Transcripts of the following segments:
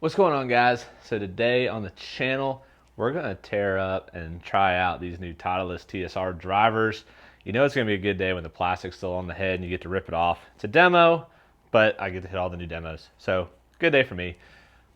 What's going on, guys? So today on the channel, we're going to tear up and try out these new Titleist TSR drivers. You know it's going to be a good day when the plastic's still on the head and you get to rip it off. It's a demo, but I get to hit all the new demos. So good day for me.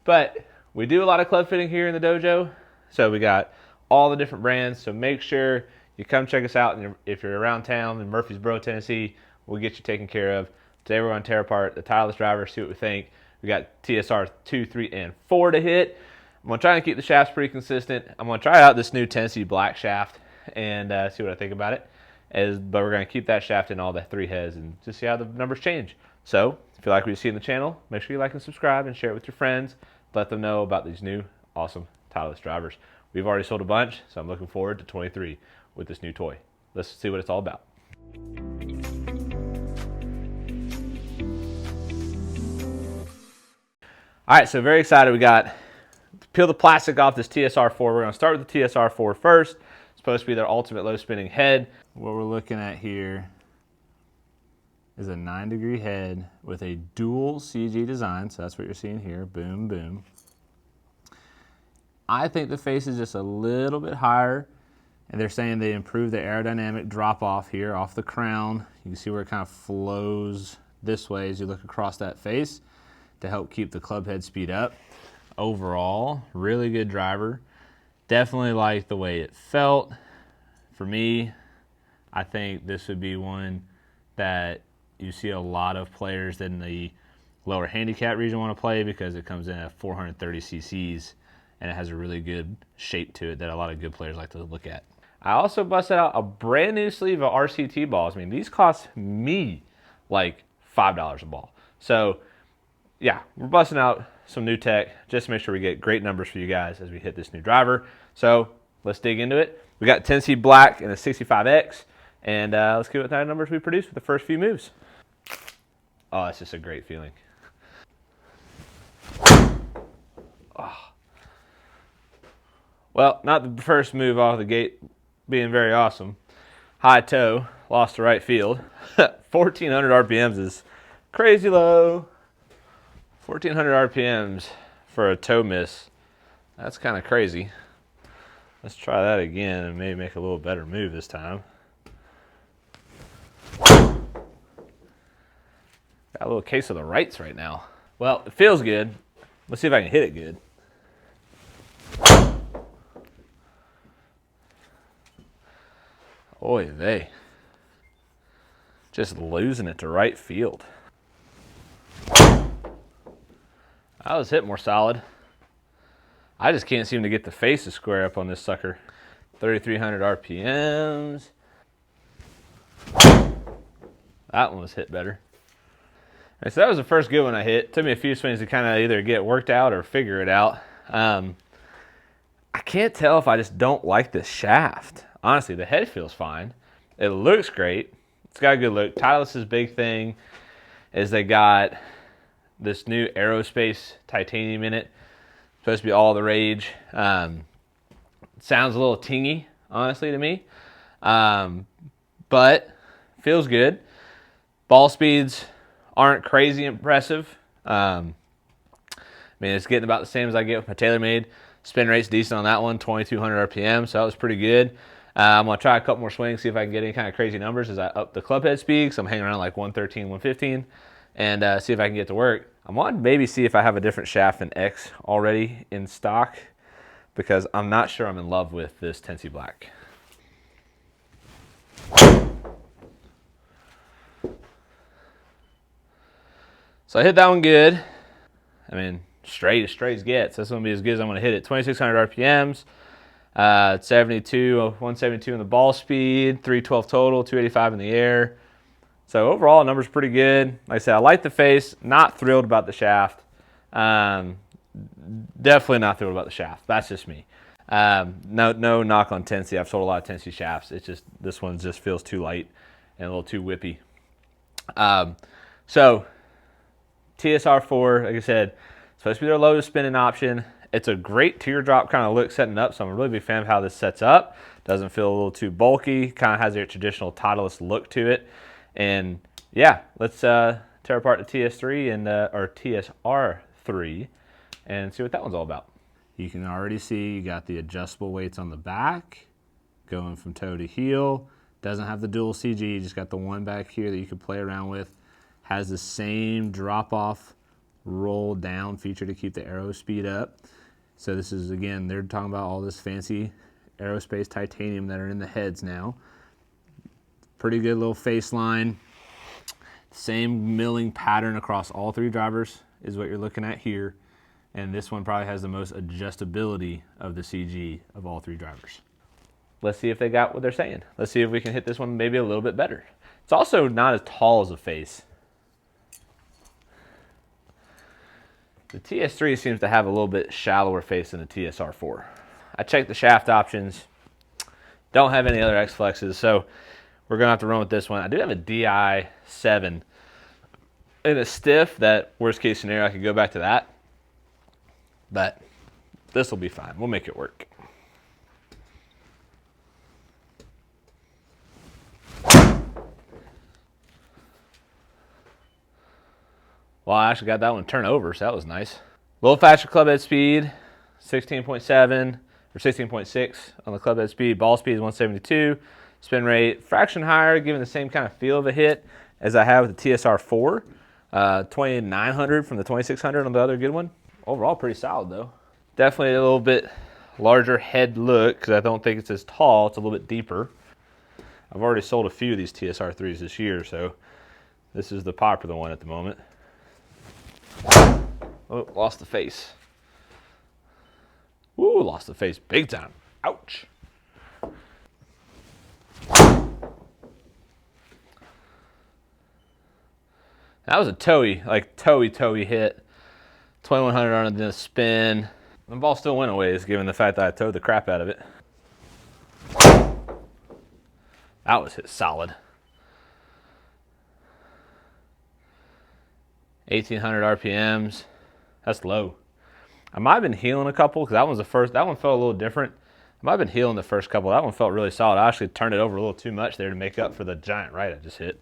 But we do a lot of club fitting here in the dojo. So we got all the different brands. So make sure you come check us out. And if you're around town in Murfreesboro, Tennessee, we'll get you taken care of. Today we're going to tear apart the Titleist driver, see what we think. We got TSR 2, 3, and 4 to hit. I'm going to try and keep the shafts pretty consistent. I'm going to try out this new Tennessee black shaft and see what I think about it. But we're going to keep that shaft in all the 3 heads and just see how the numbers change. So if you like what you see in the channel, make sure you like and subscribe and share it with your friends. Let them know about these new awesome Titleist drivers. We've already sold a bunch, so I'm looking forward to 23 with this new toy. Let's see what it's all about. All right, so very excited. We got to peel the plastic off this TSR4. We're going to start with the TSR4 first. It's supposed to be their ultimate low spinning head. What we're looking at here is a 9-degree head with a dual CG design. So that's what you're seeing here. Boom, boom. I think the face is just a little bit higher, and they're saying they improved the aerodynamic drop off here off the crown. You can see where it kind of flows this way as you look across that face to help keep the club head speed up. Overall, really good driver. Definitely like the way it felt. For me, I think this would be one that you see a lot of players in the lower handicap region want to play because it comes in at 430 cc's and it has a really good shape to it that a lot of good players like to look at. I also busted out a brand new sleeve of RCT balls. I mean, these cost me like $5 a ball. So yeah, we're busting out some new tech just to make sure we get great numbers for you guys as we hit this new driver. So let's dig into it. We got Tennessee Black and a 65X, and let's see what kind of numbers we produce with the first few moves. Oh, it's just a great feeling. Oh. Well, not the first move off the gate being very awesome. High toe, lost to right field. 1,400 RPMs is crazy low. 1,400 RPMs for a toe miss. That's kind of crazy. Let's try that again and maybe make a little better move this time. Got a little case of the rights right now. Well, it feels good. Let's see if I can hit it good. Oy vey. Just losing it to right field. I was hit more solid. I just can't seem to get the face to square up on this sucker. 3,300 RPMs. That one was hit better. Right, so that was the first good one I hit. Took me a few swings to kind of either get worked out or figure it out. I can't tell if I just don't like this shaft. Honestly, the head feels fine. It looks great. It's got a good look. Titleist's big thing is they got this new aerospace titanium in it. Supposed to be all the rage. Sounds a little tingy, honestly, to me. But feels good. Ball speeds aren't crazy impressive. I mean, it's getting about the same as I get with my TaylorMade. Spin rate's decent on that one, 2,200 RPM, so that was pretty good. I'm going to try a couple more swings, see if I can get any kind of crazy numbers as I up the club head speed. So I'm hanging around like 113, 115. And see if I can get to work. I want to maybe see if I have a different shaft than X already in stock because I'm not sure I'm in love with this Tennessee Black. So I hit that one good. I mean, straight as gets. That's going to be as good as I'm going to hit it. 2,600 RPMs, 172 in the ball speed, 312 total, 285 in the air. So overall, the number's pretty good. Like I said, I like the face. Not thrilled about the shaft. Definitely not thrilled about the shaft. That's just me. No knock on Tennessee. I've sold a lot of Tennessee shafts. It's just this one just feels too light and a little too whippy. So TSR4, like I said, supposed to be their lowest spinning option. It's a great teardrop kind of look setting up, so I'm a really big fan of how this sets up. Doesn't feel a little too bulky. Kind of has their traditional Titleist look to it. And yeah, let's tear apart the TS3 and or TSR3 and see what that one's all about. You can already see you got the adjustable weights on the back, going from toe to heel. Doesn't have the dual CG, you just got the one back here that you can play around with. Has the same drop-off, roll down feature to keep the arrow speed up. So this is, again, they're talking about all this fancy aerospace titanium that are in the heads now. Pretty good little face line. Same milling pattern across all three drivers is what you're looking at here. And this one probably has the most adjustability of the CG of all three drivers. Let's see if they got what they're saying. Let's see if we can hit this one maybe a little bit better. It's also not as tall as a face. The TS3 seems to have a little bit shallower face than the TSR4. I checked the shaft options. Don't have any other X-Flexes, so we're going to have to run with this one. I do have a DI7 in a stiff that, worst case scenario, I could go back to that. But this will be fine. We'll make it work. Well, I actually got that one turned over, so that was nice. A little faster club head speed, 16.7 or 16.6 on the club head speed. Ball speed is 172. Spin rate, fraction higher, giving the same kind of feel of a hit as I have with the TSR4. 2900 from the 2600 on the other good one. Overall, pretty solid though. Definitely a little bit larger head look because I don't think it's as tall. It's a little bit deeper. I've already sold a few of these TSR3s this year, so this is the popular one at the moment. Oh, lost the face. Ooh, lost the face big time. Ouch. That was a toey hit. 2100 on the spin. The ball still went away, given the fact that I towed the crap out of it. That was hit solid. 1800 RPMs. That's low. I might have been healing a couple because that one's the first. That one felt a little different. I might have been healing the first couple. That one felt really solid. I actually turned it over a little too much there to make up for the giant right I just hit.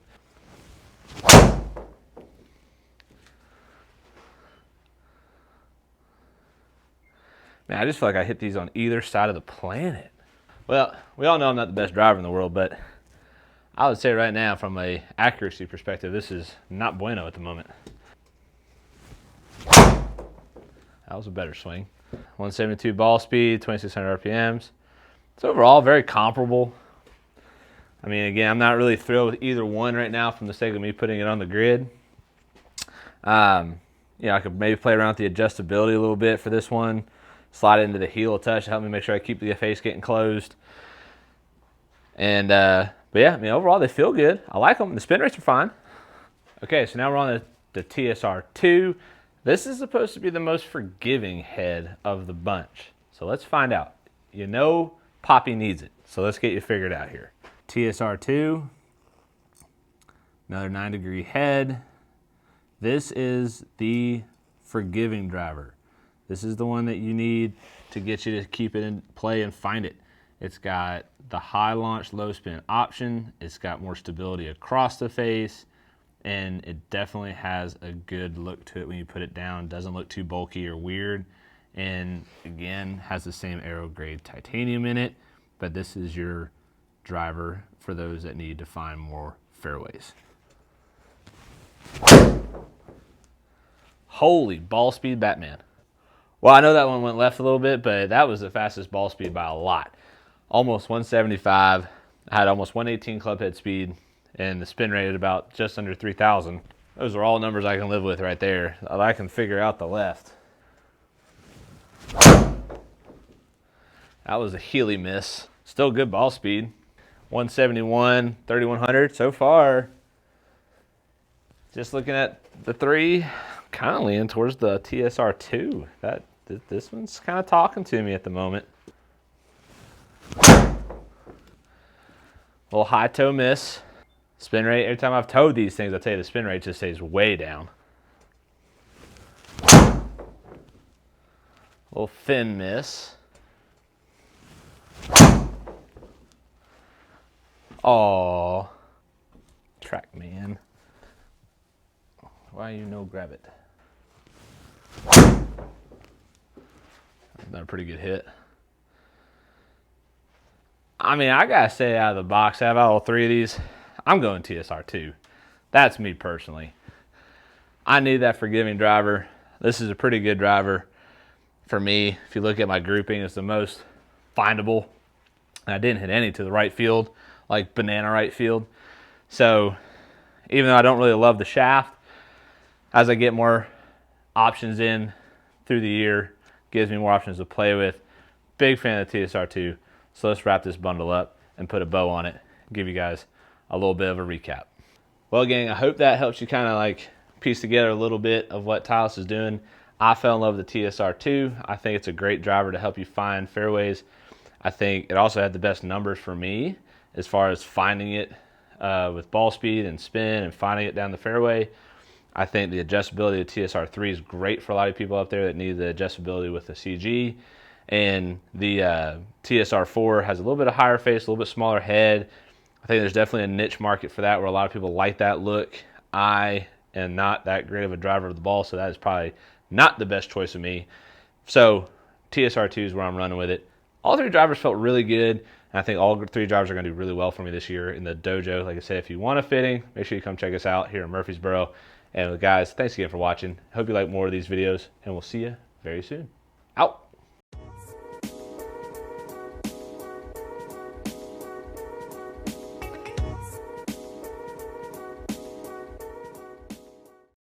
Man, I just feel like I hit these on either side of the planet. Well, we all know I'm not the best driver in the world, but I would say right now, from an accuracy perspective, this is not bueno at the moment. That was a better swing. 172 ball speed, 2600 RPMs. It's overall very comparable. I mean, again, I'm not really thrilled with either one right now from the sake of me putting it on the grid. You know, I could maybe play around with the adjustability a little bit for this one. Slide it into the heel a touch to help me make sure I keep the face getting closed. And, but yeah, I mean, overall they feel good. I like them. The spin rates are fine. Okay, so now we're on the TSR2. This is supposed to be the most forgiving head of the bunch. So let's find out. You know Poppy needs it. So let's get you figured out here. TSR2, another 9-degree head. This is the forgiving driver. This is the one that you need to get you to keep it in play and find it. It's got the high launch, low spin option. It's got more stability across the face, and it definitely has a good look to it when you put it down. Doesn't look too bulky or weird, and again, has the same aero grade titanium in it, but this is your driver for those that need to find more fairways. Holy ball speed Batman. Well, I know that one went left a little bit, but that was the fastest ball speed by a lot. Almost 175. I had almost 118 club head speed, and the spin rate at about just under 3,000. Those are all numbers I can live with right there. I can figure out the left. That was a Healy miss. Still good ball speed. 171, 3,100 so far. Just looking at the three, kind of leaning towards the TSR2. This one's kind of talking to me at the moment. Little high toe miss. Spin rate, every time I've towed these things, I tell you the spin rate just stays way down. Little thin miss. Aww. Track man. Why you no grab it? been a pretty good hit. I mean, I gotta say out of the box, out of all three of these, I'm going TSR2. That's me personally. I need that forgiving driver. This is a pretty good driver for me. If you look at my grouping, it's the most findable. And I didn't hit any to the right field, like banana right field. So even though I don't really love the shaft, as I get more options in through the year, gives me more options to play with. Big fan of the TSR2. So let's wrap this bundle up and put a bow on it. Give you guys a little bit of a recap. Well, gang, I hope that helps you kind of like piece together a little bit of what Titleist is doing. I fell in love with the TSR2. I think it's a great driver to help you find fairways. I think it also had the best numbers for me as far as finding it with ball speed and spin and finding it down the fairway. I think the adjustability of TSR3 is great for a lot of people out there that need the adjustability with the CG. And the TSR4 has a little bit of higher face, a little bit smaller head. I think there's definitely a niche market for that where a lot of people like that look. I am not that great of a driver of the ball, so that is probably not the best choice of me. So TSR2 is where I'm running with it. All three drivers felt really good, and I think all three drivers are going to do really well for me this year in the dojo. Like I said, if you want a fitting, make sure you come check us out here in Murfreesboro. And guys, thanks again for watching. Hope you like more of these videos, and we'll see you very soon. Out.